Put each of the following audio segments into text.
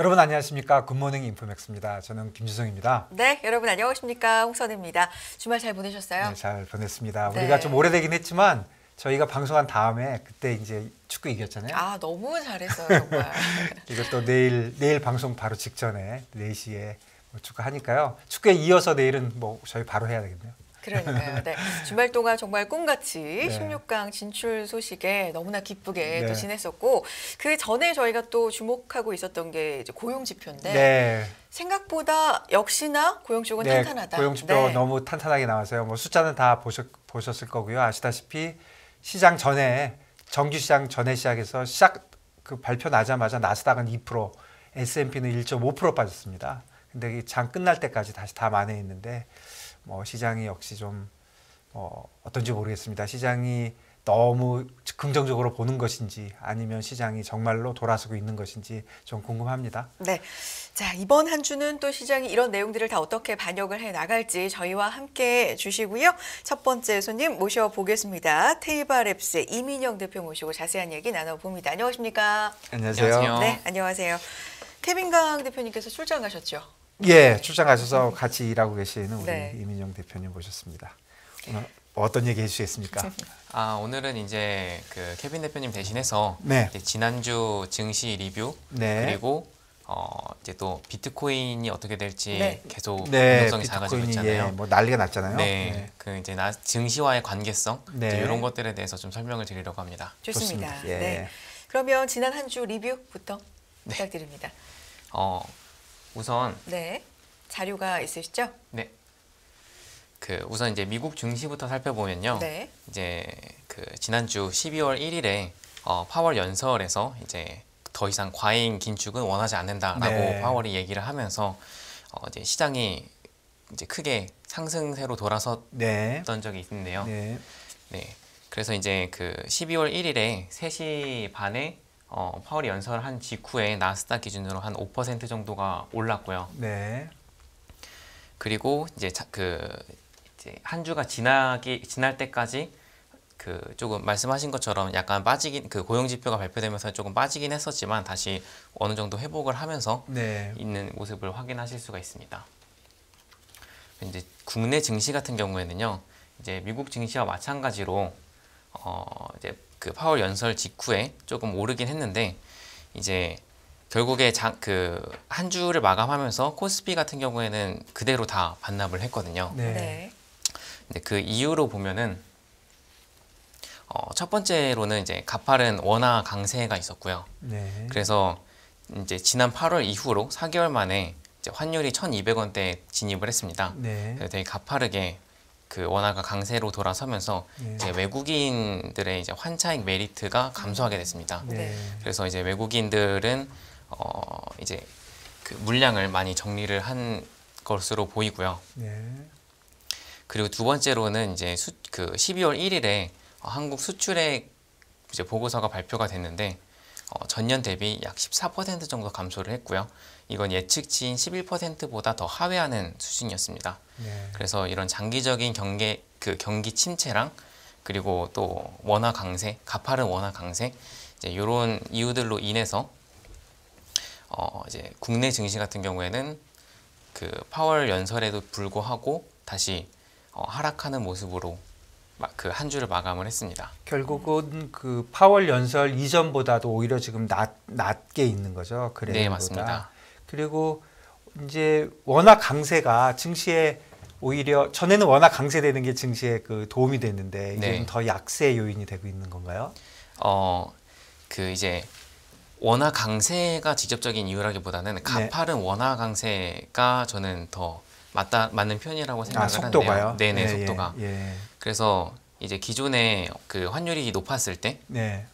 여러분 안녕하십니까? 굿모닝 인포맥스입니다. 저는 김주성입니다. 네, 여러분 안녕하십니까? 홍선혜입니다. 주말 잘 보내셨어요? 네, 잘 보냈습니다. 네. 우리가 좀 오래되긴 했지만 저희가 방송한 다음에 그때 이제 축구 이겼잖아요. 아, 너무 잘했어요, 정말. 이것도 내일 방송 바로 직전에 4시에 축구 하니까요. 축구에 이어서 내일은 뭐 저희 바로 해야 되겠네요. 그러니까요. 네. 주말 동안 정말 꿈같이 네. 16강 진출 소식에 너무나 기쁘게 네. 또 지냈었고, 그 전에 저희가 또 주목하고 있었던 게 이제 고용 지표인데 네. 생각보다 역시나 고용 쪽은 네, 탄탄하다. 고용 지표 네. 너무 탄탄하게 나와서요. 뭐 숫자는 다 보셨을 거고요. 아시다시피 시장 전에 정규 시장 전에 시작해서 그 발표 나자마자 나스닥은 2%, S&P는 1.5% 빠졌습니다. 근데 이 장 끝날 때까지 다시 다 만회했는데 뭐 시장이 역시 좀 어떤지 모르겠습니다. 시장이 너무 긍정적으로 보는 것인지 아니면 시장이 정말로 돌아서고 있는 것인지 좀 궁금합니다. 네. 자, 이번 한 주는 또 시장이 이런 내용들을 다 어떻게 반영을 해 나갈지 저희와 함께 해 주시고요. 첫 번째 손님 모셔보겠습니다. 테이바랩스의 이민영 대표 모시고 자세한 얘기 나눠봅니다. 안녕하십니까? 안녕하세요. 네, 안녕하세요. 케빈강 대표님께서 출장 가셨죠? 예, 출장 가셔서 같이 일하고 계시는 우리 네. 이민영 대표님 모셨습니다. 오늘 어떤 얘기 해주시겠습니까? 오늘은 이제 그 케빈 대표님 대신해서 네. 이제 지난주 증시 리뷰 네. 그리고 이제 또 비트코인이 어떻게 될지 네. 계속 네, 변동성이 작아지고 비트코인이 있잖아요. 뭐 난리가 났잖아요. 네, 그 이제 증시와의 관계성 네. 이제 이런 것들에 대해서 좀 설명을 드리려고 합니다. 좋습니다. 좋습니다. 예. 네. 그러면 지난 한 주 리뷰부터 부탁드립니다. 우선 네. 자료가 있으시죠? 네. 우선 이제 미국 증시부터 살펴보면요. 네. 이제 그 지난주 12월 1일에 파월 연설에서 이제 더 이상 과잉 긴축은 원하지 않는다라고 네. 파월이 얘기를 하면서 이제 시장이 이제 크게 상승세로 돌아섰던 네. 적이 있는데요. 네. 네. 그래서 이제 그 12월 1일에 3시 반에 파월이 연설을 한 직후에 나스닥 기준으로 한 5% 정도가 올랐고요. 네. 그리고 이제 이제 한 주가 지날 때까지 그 조금 말씀하신 것처럼 약간 빠지긴 그 고용 지표가 발표되면서 조금 빠지긴 했었지만 다시 어느 정도 회복을 하면서 네. 있는 모습을 확인하실 수가 있습니다. 이제 국내 증시 같은 경우에는요, 이제 미국 증시와 마찬가지로 이제 그 파월 연설 직후에 조금 오르긴 했는데 이제 결국에 한 주를 마감하면서 코스피 같은 경우에는 그대로 다 반납을 했거든요. 네. 네. 근데 그 이유로 보면은 첫 번째로는 이제 가파른 원화 강세가 있었고요. 네. 그래서 이제 지난 8월 이후로 4개월 만에 이제 환율이 1,200원대에 진입을 했습니다. 네. 그래서 되게 가파르게 그 원화가 강세로 돌아서면서 네. 이제 외국인들의 이제 환차익 메리트가 감소하게 됐습니다. 네. 그래서 이제 외국인들은 이제 그 물량을 많이 정리를 한 것으로 보이고요. 네. 그리고 두 번째로는 이제 그 12월 1일에 한국 수출액 이제 보고서가 발표가 됐는데 전년 대비 약 14% 정도 감소를 했고요. 이건 예측치인 11%보다 더 하회하는 수준이었습니다. 네. 그래서 이런 장기적인 경기 침체랑 그리고 또 원화 강세, 가파른 원화 강세 이제 이런 이유들로 인해서 이제 국내 증시 같은 경우에는 그 파월 연설에도 불구하고 다시 하락하는 모습으로 그 한 주를 마감을 했습니다. 결국은 그 파월 연설 이전보다도 오히려 지금 낮게 있는 거죠. 그래보다. 네, 맞습니다. 그리고 이제 워낙 강세가 증시에 오히려 전에는 워낙 강세되는 게 증시에 그 도움이 됐는데 이제는 네. 더 약세 요인이 되고 있는 건가요? 그 이제 원화 강세가 직접적인 이유라기보다는 가파른 원화 강세가 저는 더 맞는 편이라고 생각을 속도가요? 하는데요. 네네, 예, 속도가. 예. 그래서 이제 기존에 그 환율이 높았을 때 네.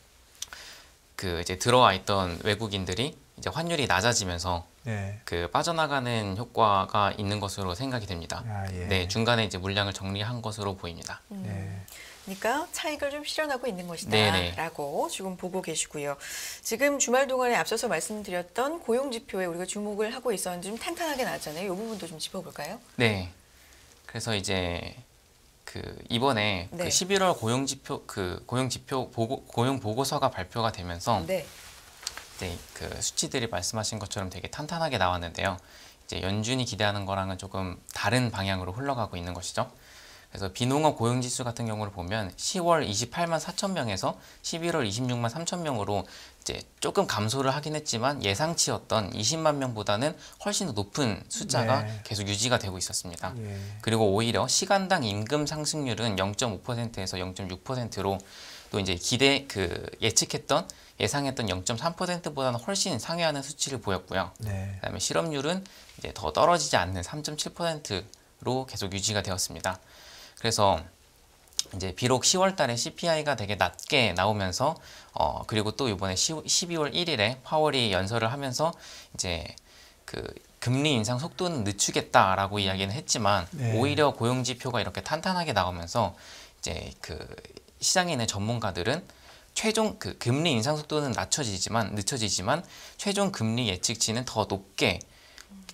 그 이제 들어와 있던 외국인들이 이제 환율이 낮아지면서 네. 그 빠져나가는 효과가 있는 것으로 생각이 됩니다. 예. 네, 중간에 이제 물량을 정리한 것으로 보입니다. 네. 그러니까 차익을 좀 실현하고 있는 네네. 것이다라고 지금 보고 계시고요. 지금 주말 동안에 앞서서 말씀드렸던 고용 지표에 우리가 주목을 하고 있었는데 좀 탄탄하게 나왔잖아요. 이 부분도 좀 짚어볼까요? 네. 그래서 이제 그 이번에 네. 그 11월 고용 지표 보고서가 발표가 되면서 네. 이제 그 수치들이 말씀하신 것처럼 되게 탄탄하게 나왔는데요. 이제 연준이 기대하는 거랑은 조금 다른 방향으로 흘러가고 있는 것이죠. 그래서 비농업 고용지수 같은 경우를 보면 10월 28만 4천 명에서 11월 26만 3천 명으로 이제 조금 감소를 하긴 했지만 예상치였던 20만 명보다는 훨씬 더 높은 숫자가 네. 계속 유지가 되고 있었습니다. 예. 그리고 오히려 시간당 임금 상승률은 0.5%에서 0.6%로 또 이제 예상했던 0.3%보다는 훨씬 상회하는 수치를 보였고요. 네. 그다음에 실업률은 이제 더 떨어지지 않는 3.7%로 계속 유지가 되었습니다. 그래서 이제 비록 10월 달에 CPI가 되게 낮게 나오면서 그리고 또 이번에 12월 1일에 파월이 연설을 하면서 이제 그 금리 인상 속도는 늦추겠다라고 이야기는 했지만 네. 오히려 고용 지표가 이렇게 탄탄하게 나오면서 이제 그 시장에 있는 전문가들은 최종 그 금리 인상 속도는 늦춰지지만 최종 금리 예측치는 더 높게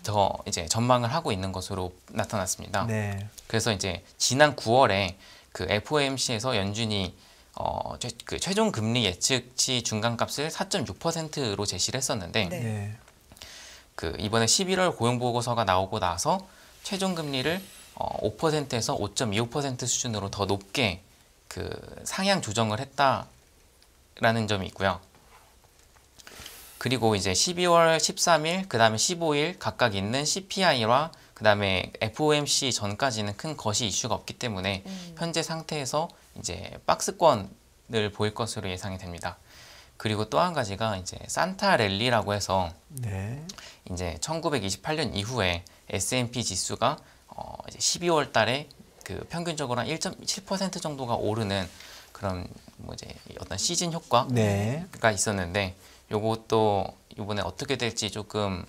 더 이제 전망을 하고 있는 것으로 나타났습니다. 네. 그래서 이제 지난 9월에 그 FOMC에서 연준이 그 최종 금리 예측치 중간값을 4.6%로 제시를 했었는데 네. 네. 그 이번에 11월 고용 보고서가 나오고 나서 최종 금리를 5%에서 5.25% 수준으로 더 높게 그 상향 조정을 했다라는 점이 있고요. 그리고 이제 12월 13일, 그 다음에 15일 각각 있는 CPI와 그 다음에 FOMC 전까지는 큰 거시 이슈가 없기 때문에 현재 상태에서 이제 박스권을 보일 것으로 예상이 됩니다. 그리고 또 한 가지가 이제 산타 랠리라고 해서 네. 이제 1928년 이후에 S&P 지수가 이제 12월 달에 그 평균적으로 한 1.7% 정도가 오르는 그런 뭐 이제 어떤 시즌 효과가 네. 있었는데 요것도 이번에 어떻게 될지 조금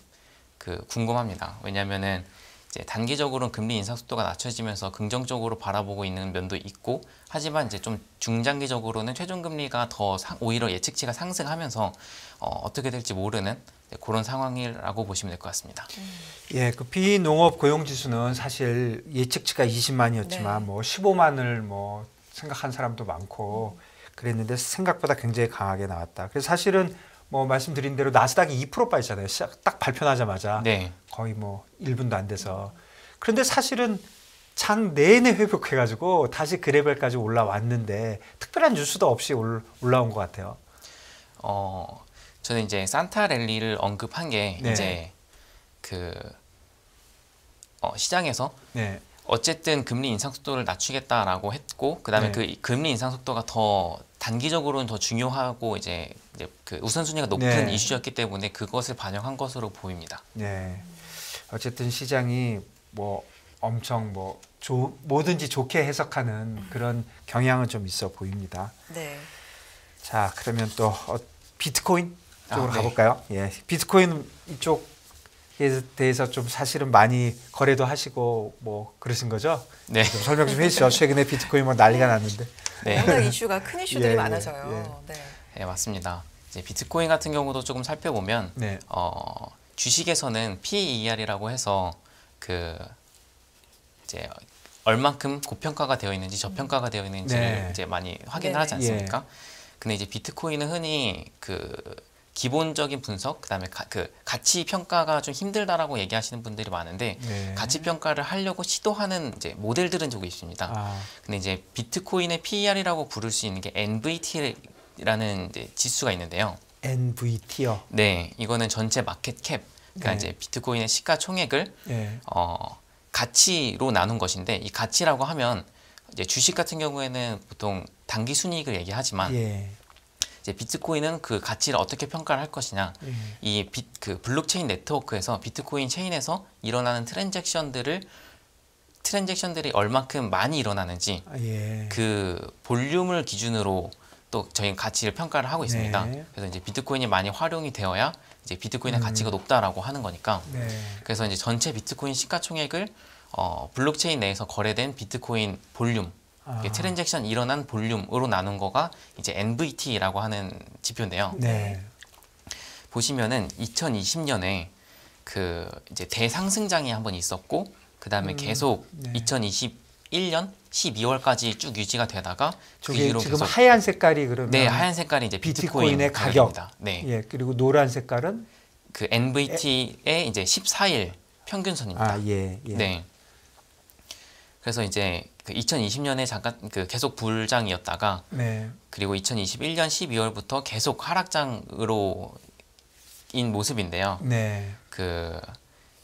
그 궁금합니다. 왜냐면은 이제 단기적으로는 금리 인상 속도가 낮춰지면서 긍정적으로 바라보고 있는 면도 있고 하지만 이제 좀 중장기적으로는 최종 금리가 오히려 예측치가 상승하면서 어떻게 될지 모르는 그런 상황이라고 보시면 될 것 같습니다. 예, 그 비농업 고용 지수는 사실 예측치가 20만이었지만 네. 뭐 15만을 뭐 생각한 사람도 많고 그랬는데 생각보다 굉장히 강하게 나왔다. 그래서 사실은 뭐 말씀드린 대로 나스닥이 2% 빠지잖아요. 딱 발표나자마자 네. 거의 뭐 1분도 안 돼서. 그런데 사실은 장 내내 회복해가지고 다시 그레벨까지 올라왔는데 특별한 뉴스도 없이 올라온 것 같아요. 저는 이제 산타 랠리를 언급한 게 네. 이제 그 시장에서 네, 어쨌든 금리 인상 속도를 낮추겠다라고 했고 그다음에 네. 그 금리 인상 속도가 더 단기적으로는 더 중요하고 이제 그 우선순위가 높은 네. 이슈였기 때문에 그것을 반영한 것으로 보입니다. 네. 어쨌든 시장이 뭐 엄청 뭐 뭐든지 좋게 해석하는 그런 경향은 좀 있어 보입니다. 네. 자, 그러면 또 비트코인 쪽으로 네. 가볼까요? 예, 비트코인 이쪽에 대해서 좀 사실은 많이 거래도 하시고 뭐 그러신 거죠? 네. 좀 설명 좀 해주시죠. 최근에 비트코인 뭐 난리가 났는데. 네. 워낙 이슈가 큰 이슈들이 예, 많아서요. 네. 네, 맞습니다. 이제 비트코인 같은 경우도 조금 살펴보면 네, 주식에서는 PER이라고 해서 그 이제 얼만큼 고평가가 되어 있는지 저평가가 되어 있는지를 네. 이제 많이 확인을 네네. 하지 않습니까? 근데 이제 비트코인은 흔히 그 기본적인 분석, 그다음에 그 가치 평가가 좀 힘들다라고 얘기하시는 분들이 많은데 네. 가치 평가를 하려고 시도하는 이제 모델들은 좀 있습니다. 아, 근데 이제 비트코인의 PER이라고 부를 수 있는 게 NVT라는 이제 지수가 있는데요. NVT요. 네, 이거는 전체 마켓 캡, 그러니까 네. 이제 비트코인의 시가총액을 예, 가치로 나눈 것인데 이 가치라고 하면 이제 주식 같은 경우에는 보통 단기 순이익을 얘기하지만 예, 이제 비트코인은 그 가치를 어떻게 평가를 할 것이냐, 예. 이 그 블록체인 네트워크에서 비트코인 체인에서 일어나는 트랜잭션들이 얼만큼 많이 일어나는지 아, 예. 그 볼륨을 기준으로 또 저희 가치를 평가를 하고 있습니다. 네. 그래서 이제 비트코인이 많이 활용이 되어야 이제 비트코인의 가치가 높다라고 하는 거니까. 네. 그래서 이제 전체 비트코인 시가총액을 블록체인 내에서 거래된 비트코인 볼륨, 아. 트랜잭션 일어난 볼륨으로 나눈 거가 이제 NVT라고 하는 지표인데요. 네. 보시면은 2020년에 그 이제 대상승장이 한번 있었고 그 다음에 계속 네. 2021년 12월까지 쭉 유지가 되다가 그 저게 이후로 지금 계속 하얀 색깔이 그러면 네, 하얀 색깔이 이제 비트코인 비트코인의 가격. 가격입니다. 네. 예, 그리고 노란 색깔은 그 NVT의 이제 14일 평균선입니다. 아, 예, 예. 네. 그래서 이제 그 2020년에 잠깐 그 계속 불장이었다가 네. 그리고 2021년 12월부터 계속 하락장으로 인 모습인데요. 네. 그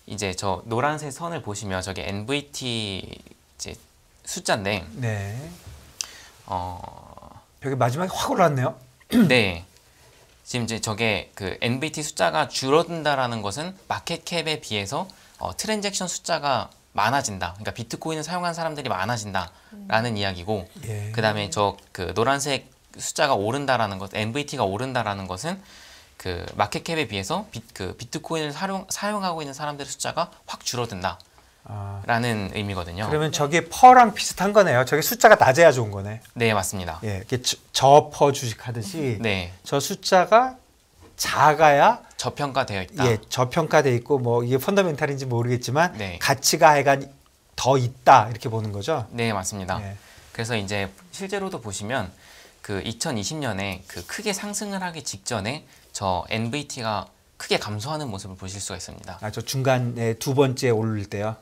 이제 저 노란색 선을 보시면 저게 NVT 이제 숫자인데 네. 어 여기 마지막에 확 올랐네요. 네. 지금 이제 저게 그 NVT 숫자가 줄어든다라는 것은 마켓캡에 비해서 트랜잭션 숫자가 많아진다. 그러니까 비트코인을 사용한 사람들이 많아진다라는 이야기고, 예. 그다음에 저 그 노란색 숫자가 오른다라는 것, NVT가 오른다라는 것은 그 마켓캡에 비해서 비트코인을 사용하고 있는 사람들의 숫자가 확 줄어든다라는 아, 의미거든요. 그러면 저게 퍼랑 비슷한 거네요. 저게 숫자가 낮아야 좋은 거네. 네, 맞습니다. 예, 이게 저퍼 주식하듯이 네, 저 숫자가 작아야 저평가되어 있다. 예, 저평가돼 있고 뭐 이게 펀더멘탈인지 모르겠지만 네. 가치가 하여간 더 있다 이렇게 보는 거죠. 네, 맞습니다. 예. 그래서 이제 실제로도 보시면 그 2020년에 그 크게 상승을 하기 직전에 저 NVT가 크게 감소하는 모습을 보실 수가 있습니다. 아, 저 중간에 두 번째 오를 때요.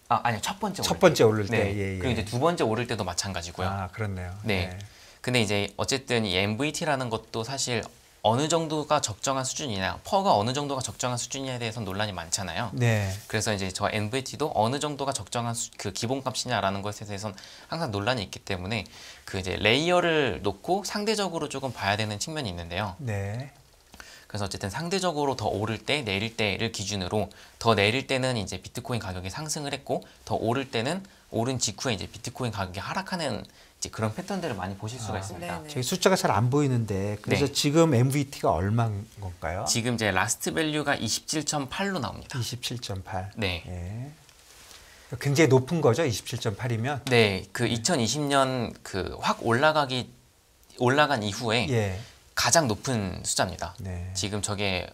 아니요, 첫 번째 첫 오를 번째 때. 오를 때. 네. 예, 예. 그리고 이제 두 번째 오를 때도 마찬가지고요. 아, 그렇네요. 네. 근데 이제 어쨌든 이 MVT라는 것도 사실 어느 정도가 적정한 수준이냐, 퍼가 어느 정도가 적정한 수준이냐에 대해서 논란이 많잖아요. 네. 그래서 이제 저 NVT도 어느 정도가 적정한 그 기본값이냐라는 것에 대해서는 항상 논란이 있기 때문에 그 이제 레이어를 놓고 상대적으로 조금 봐야 되는 측면이 있는데요. 네. 그래서 어쨌든 상대적으로 더 오를 때, 내릴 때를 기준으로 더 내릴 때는 이제 비트코인 가격이 상승을 했고 더 오를 때는 오른 직후에 이제 비트코인 가격이 하락하는 이제 그런 패턴들을 많이 보실 수가 아, 있습니다. 네네. 저기 숫자가 잘 안 보이는데 그래서 네. 지금 MVT가 얼마인 건가요? 지금 이제 라스트 밸류가 27.8로 나옵니다. 27.8. 네. 예. 굉장히 높은 거죠. 27.8이면. 네, 그 2020년 그 확 올라간 이후에 예. 가장 높은 숫자입니다. 네. 지금 저게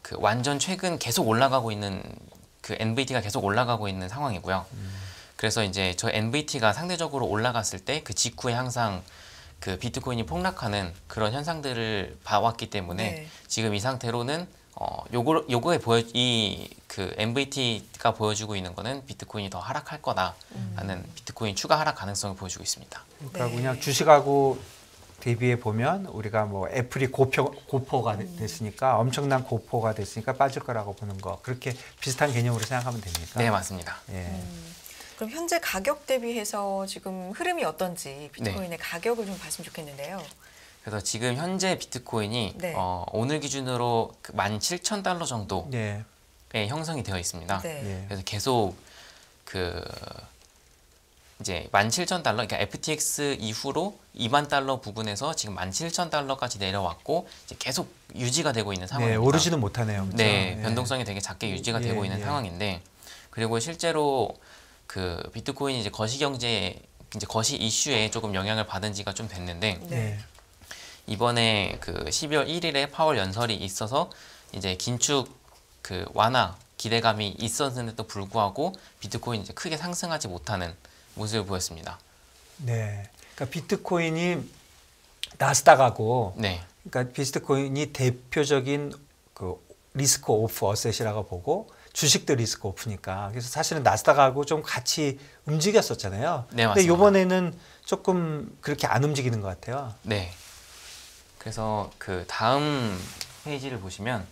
그 완전 최근 계속 올라가고 있는 그 NVT가 계속 올라가고 있는 상황이고요. 그래서 이제 저 NVT가 상대적으로 올라갔을 때 그 직후에 항상 그 비트코인이 폭락하는 그런 현상들을 봐왔기 때문에 네. 지금 이 상태로는 요거에 이 그 MVT가 보여주고 있는 거는 비트코인이 더 하락할 거다라는 비트코인 추가 하락 가능성을 보여주고 있습니다. 그러니까 네. 그냥 주식하고 대비해 보면 우리가 뭐 애플이 고포가 됐으니까 엄청난 고포가 됐으니까 빠질 거라고 보는 거 그렇게 비슷한 개념으로 생각하면 됩니까? 네, 맞습니다. 예. 그럼 현재 가격 대비해서 지금 흐름이 어떤지 비트코인의 네. 가격을 좀 봤으면 좋겠는데요. 그래서 지금 현재 비트코인이 네. 오늘 기준으로 그 17,000달러 정도의 예. 형성이 되어 있습니다. 네. 예. 그래서 계속 그 이제 17,000달러, 그러니까 FTX 이후로 2만 달러 부근에서 지금 17,000달러까지 내려왔고 이제 계속 유지가 되고 있는 네, 상황입니다. 오르지는 못하네요. 그렇죠? 네, 예. 변동성이 되게 작게 유지가 예, 되고 있는 예. 상황인데, 그리고 실제로 그 비트코인이 이제 거시 이슈에 조금 영향을 받은 지가 좀 됐는데, 네. 이번에 그 12월 1일에 파월 연설이 있어서 이제 긴축 그 완화 기대감이 있었는데도 불구하고 비트코인이 이제 크게 상승하지 못하는 모습을 보였습니다. 네. 그러니까 비트코인이 나스닥하고 네, 그러니까 비트코인이 대표적인 그 리스크 오프 어셋이라고 보고 주식도 리스크 오프니까 그래서 사실은 나스닥하고 좀 같이 움직였었잖아요. 네, 근데 맞습니다. 이번에는 조금 그렇게 안 움직이는 것 같아요. 네. 그래서 그 다음 페이지를 보시면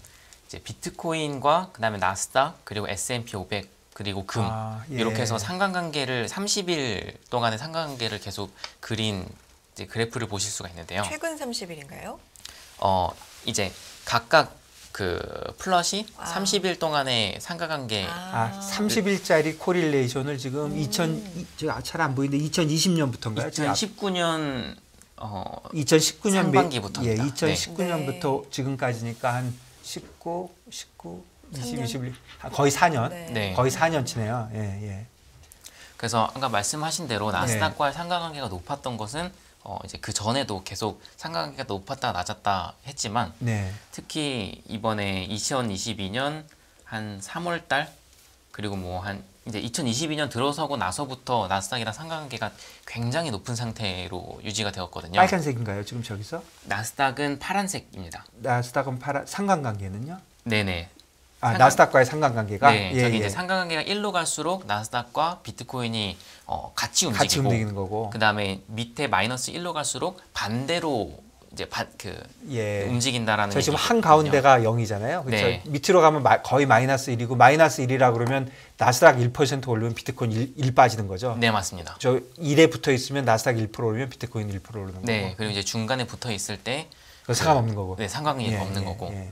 이제 비트코인과 그다음에 나스닥 그리고 S&P 500 그리고 금 예. 이렇게 해서 상관관계를 30일 동안의 상관관계를 계속 그린 이제 그래프를 보실 수가 있는데요. 최근 30일인가요? 이제 각각 그 플롯이 아. 30일 동안의 상관관계 아, 30일짜리 코릴레이션을 지금 제가 잘 안 보이는데 2020년부터인가요? 2019년 2019년 상반기부터입니다. 예, 2019년부터 지금까지니까 한 19, 20, 21 거의 4년. 네. 네. 거의 4년치네요. 예, 예. 그래서 아까 말씀하신 대로 나스닥과의 상관관계가 높았던 것은 이제 그 전에도 계속 상관관계가 높았다 낮았다 했지만 네. 특히 이번에 2022년 한 3월 달 그리고 뭐 한 이제 2022년 들어서고 나서부터 나스닥이랑 상관관계가 굉장히 높은 상태로 유지가 되었거든요. 빨간색인가요? 지금 저기서? 나스닥은 파란색입니다. 나스닥은 상관관계는요? 네네. 나스닥과의 상관관계가? 네, 저기 이제 상관관계가 1로 갈수록 나스닥과 비트코인이 같이 움직이고, 같이 움직이는 거고. 그 다음에 밑에 마이너스 1로 갈수록 반대로 이제 움직인다라는. 저희 지금 얘기거든요. 한 가운데가 0이잖아요. 그렇죠? 네. 밑으로 가면 거의 마이너스 1이고 마이너스 1이라 그러면 나스닥 1% 오르면 비트코인 1 빠지는 거죠. 네, 맞습니다. 저 1에 붙어 있으면 나스닥 1% 오르면 비트코인 1% 오르는 거고. 네, 그리고 이제 중간에 붙어 있을 때 그거 상관없는 거고. 네, 상관관계가 없는 예, 거고. 예.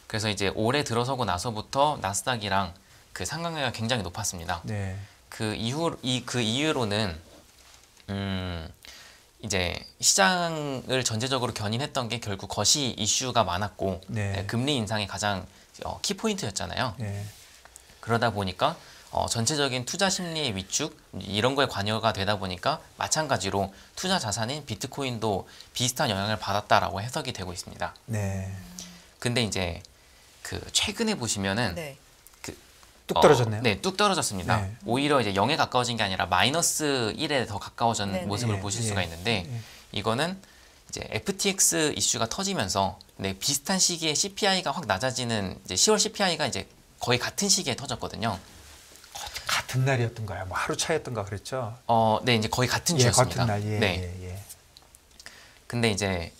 그래서 이제 올해 들어서고 나서부터 나스닥이랑 그 상관관계가 굉장히 높았습니다. 네. 그 이후로는 이제 시장을 전체적으로 견인했던 게 결국 거시 이슈가 많았고, 네. 금리 인상이 가장 키포인트였잖아요. 네. 그러다 보니까 전체적인 투자 심리의 위축 이런 거에 관여가 되다 보니까 마찬가지로 투자 자산인 비트코인도 비슷한 영향을 받았다라고 해석이 되고 있습니다. 네. 근데 이제 그 최근에 보시면은 네. 뚝 떨어졌네요. 네, 뚝 떨어졌습니다. 네. 오히려 이제 0에 가까워진 게 아니라 마이너스 1에 더 가까워진 네, 네. 모습을 예, 보실 예, 수가 있는데, 예. 이거는 이제 FTX 이슈가 터지면서 비슷한 시기에 CPI가 확 낮아지는 이제 10월 CPI가 이제 거의 같은 시기에 터졌거든요. 같은 날이었던가요? 뭐 하루 차이였던가 그랬죠? 네, 이제 거의 같은 예, 주였습니다. 같은 날. 예, 네. 예, 예. 근데 이제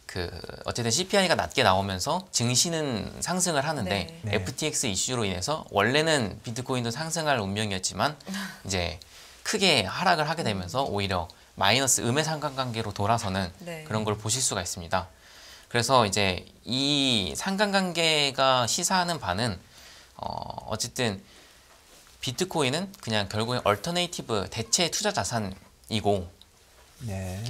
그 어쨌든 CPI가 낮게 나오면서 증시는 상승을 하는데, 네. 네. FTX 이슈로 인해서 원래는 비트코인도 상승할 운명이었지만 이제 크게 하락을 하게 되면서 오히려 마이너스 음의 상관관계로 돌아서는 네. 그런 걸 보실 수가 있습니다. 그래서 이제 이 상관관계가 시사하는 바는 어쨌든 비트코인은 그냥 결국에 얼터네이티브 대체 투자 자산이고, 네.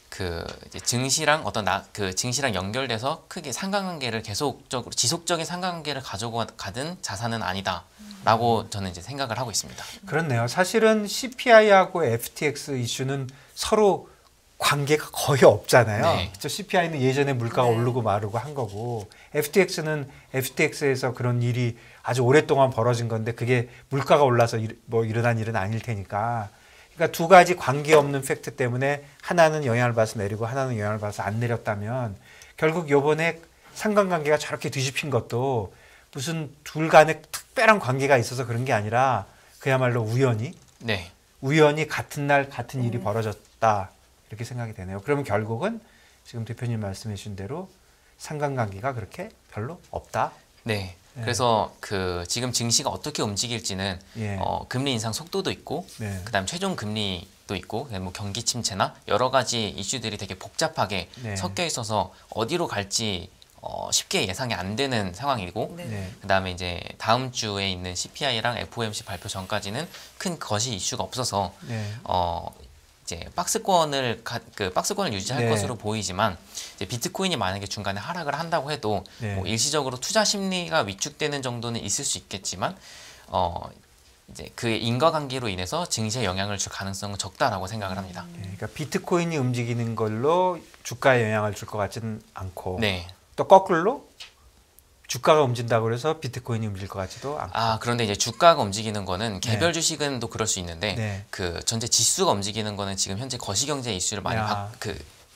그 이제 증시랑 그 증시랑 연결돼서 크게 상관관계를 계속적으로 지속적인 상관관계를 가지고 가든 자산은 아니다라고 저는 이제 생각을 하고 있습니다. 그렇네요. 사실은 CPI하고 FTX 이슈는 서로 관계가 거의 없잖아요. 네. 그렇죠? CPI는 예전에 물가가 네. 오르고 마르고 한 거고, FTX는 FTX에서 그런 일이 아주 오랫동안 벌어진 건데 그게 물가가 올라서 뭐 일어난 일은 아닐 테니까. 그러니까 두 가지 관계없는 팩트 때문에 하나는 영향을 받아서 내리고 하나는 영향을 받아서 안 내렸다면 결국 요번에 상관관계가 저렇게 뒤집힌 것도 무슨 둘 간에 특별한 관계가 있어서 그런 게 아니라 그야말로 네. 우연히 같은 날 같은 일이 벌어졌다 이렇게 생각이 되네요. 그러면 결국은 지금 대표님 말씀해 주신 대로 상관관계가 그렇게 별로 없다. 네. 네. 그래서 그 지금 증시가 어떻게 움직일지는 예. 금리 인상 속도도 있고, 네. 그다음 최종 금리도 있고, 뭐 경기 침체나 여러 가지 이슈들이 되게 복잡하게 네. 섞여 있어서 어디로 갈지 쉽게 예상이 안 되는 상황이고, 네. 네. 그다음에 이제 다음 주에 있는 CPI랑 FOMC 발표 전까지는 큰 거시 이슈가 없어서 네. 이제 박스권을 유지할 네. 것으로 보이지만, 이제 비트코인이 만약에 중간에 하락을 한다고 해도 네. 뭐 일시적으로 투자 심리가 위축되는 정도는 있을 수 있겠지만 이제 그 인과관계로 인해서 증시에 영향을 줄 가능성은 적다라고 생각을 합니다. 네. 그러니까 비트코인이 움직이는 걸로 주가에 영향을 줄 것 같지는 않고 네. 또 거꾸로 주가가 움직인다고 해서 비트코인이 움직일 것 같지도 않고. 그런데 이제 주가가 움직이는 거는 개별 주식은 또 그럴 수 있는데, 네. 그 전체 지수가 움직이는 거는 지금 현재 거시경제 이슈를 많이 야.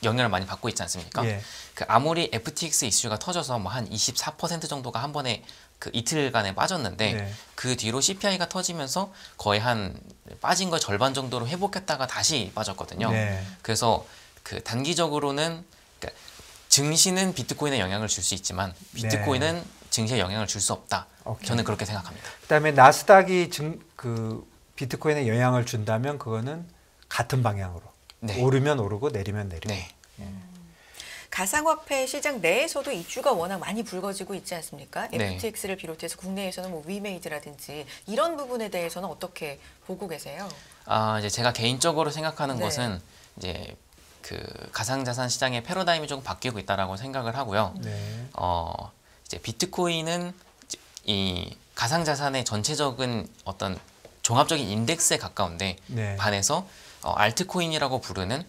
영향을 많이 받고 있지 않습니까? 예. 그 아무리 FTX 이슈가 터져서 뭐 한 24% 정도가 한 번에 그 이틀간에 빠졌는데, 네. 그 뒤로 CPI가 터지면서 거의 한 빠진 거 절반 정도로 회복했다가 다시 빠졌거든요. 네. 그래서 그 단기적으로는 그러니까 증시는 비트코인에 영향을 줄 수 있지만 비트코인은 증시에 영향을 줄 수 없다. 오케이. 저는 그렇게 생각합니다. 그다음에 나스닥이 그 비트코인에 영향을 준다면 그거는 같은 방향으로 네. 오르면 오르고 내리면 내리고. 네. 가상화폐 시장 내에서도 이슈가 워낙 많이 불거지고 있지 않습니까? 네. FTX를 비롯해서 국내에서는 뭐 위메이드라든지 이런 부분에 대해서는 어떻게 보고 계세요? 이제 제가 개인적으로 생각하는 네. 것은 이제 그 가상자산 시장의 패러다임이 조금 바뀌고 있다라고 생각을 하고요. 네. 이제 비트코인은 이 가상자산의 전체적인 어떤 종합적인 인덱스에 가까운데, 네. 반해서 알트코인이라고 부르는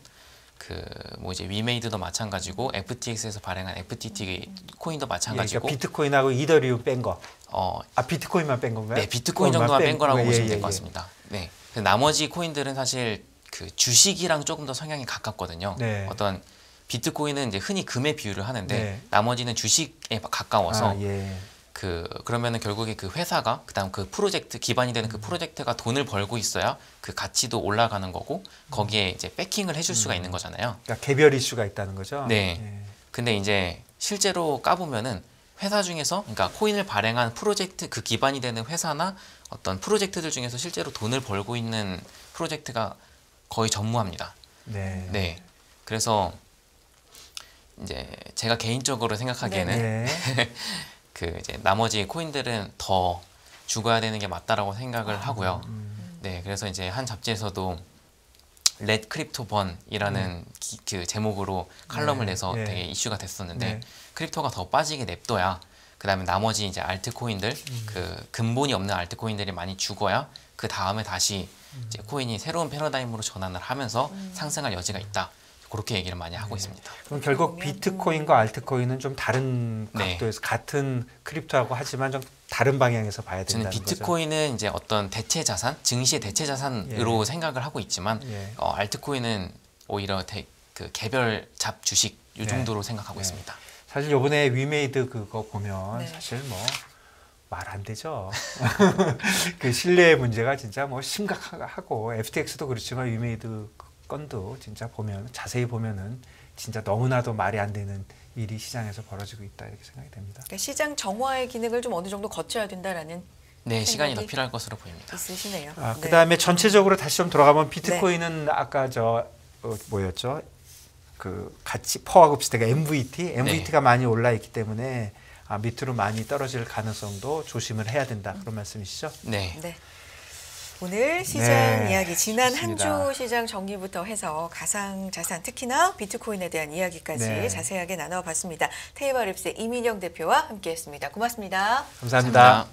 그 뭐 이제 위메이드도 마찬가지고 FTX에서 발행한 FTT 코인도 마찬가지고 그러니까 비트코인하고 이더리움 뺀 거. 어, 비트코인만 뺀 건가요? 네, 비트코인 정도만 뺀 거라고 보시면 될 것 예. 같습니다. 네. 나머지 코인들은 사실 그 주식이랑 조금 더 성향이 가깝거든요. 네. 어떤 비트코인은 이제 흔히 금에 비유를 하는데 네. 나머지는 주식에 가까워서 예. 그러면은 결국에 그 회사가 그다음 그 프로젝트 기반이 되는 그 프로젝트가 돈을 벌고 있어야 그 가치도 올라가는 거고 거기에 이제 백킹을 해줄 수가 있는 거잖아요. 그러니까 개별 이슈가 있다는 거죠. 네. 예. 근데 이제 실제로 까보면은 회사 중에서 그러니까 코인을 발행한 프로젝트 그 기반이 되는 회사나 어떤 프로젝트들 중에서 실제로 돈을 벌고 있는 프로젝트가 거의 전무합니다. 네. 네. 그래서 이제 제가 개인적으로 생각하기에는 네. 그 이제 나머지 코인들은 더 죽어야 되는 게 맞다라고 생각을 하고요. 네. 그래서 이제 한 잡지에서도 Let Crypto Burn이라는 그 제목으로 칼럼을 네. 내서 네. 되게 이슈가 됐었는데 네. 크립토가 더 빠지게 냅둬야 그다음에 나머지 이제 알트코인들 그 근본이 없는 알트코인들이 많이 죽어야 그 다음에 다시 이제 코인이 새로운 패러다임으로 전환을 하면서 상승할 여지가 있다. 그렇게 얘기를 많이 하고 있습니다. 그럼 결국 비트코인과 알트코인은 좀 다른 네. 각도에서 같은 크립토하고 하지만 좀 다른 방향에서 봐야 저는 된다는 거죠. 비트코인은 이제 어떤 대체 자산, 증시의 대체 자산으로 생각을 하고 있지만 예. 알트코인은 오히려 그 개별 잡 주식 이 네. 정도로 생각하고 네. 있습니다. 사실 요번에 위메이드 그거 보면 네. 사실 뭐 말 안 되죠. 그 신뢰의 문제가 진짜 뭐 심각하고 FTX도 그렇지만 위메이드 건도 진짜 보면 자세히 보면은 진짜 너무나도 말이 안 되는 일이 시장에서 벌어지고 있다 이렇게 생각이 됩니다. 그러니까 시장 정화의 기능을 좀 어느 정도 거쳐야 된다라는 네, 시간이 더 생각이 필요할 것으로 보입니다. 있으시네요. 네. 그다음에 전체적으로 다시 좀 돌아가면 비트코인은 아까 뭐였죠? 그 같이 퍼하고 비슷하게 MVT가 많이 올라 있기 때문에 밑으로 많이 떨어질 가능성도 조심을 해야 된다 그런 말씀이시죠? 네. 네. 오늘 시장 네, 이야기 지난 좋습니다. 한 주 시장 정리부터 해서 가상자산 특히나 비트코인에 대한 이야기까지 네. 자세하게 나눠봤습니다. 테이블랩스의 이민영 대표와 함께했습니다. 고맙습니다. 감사합니다.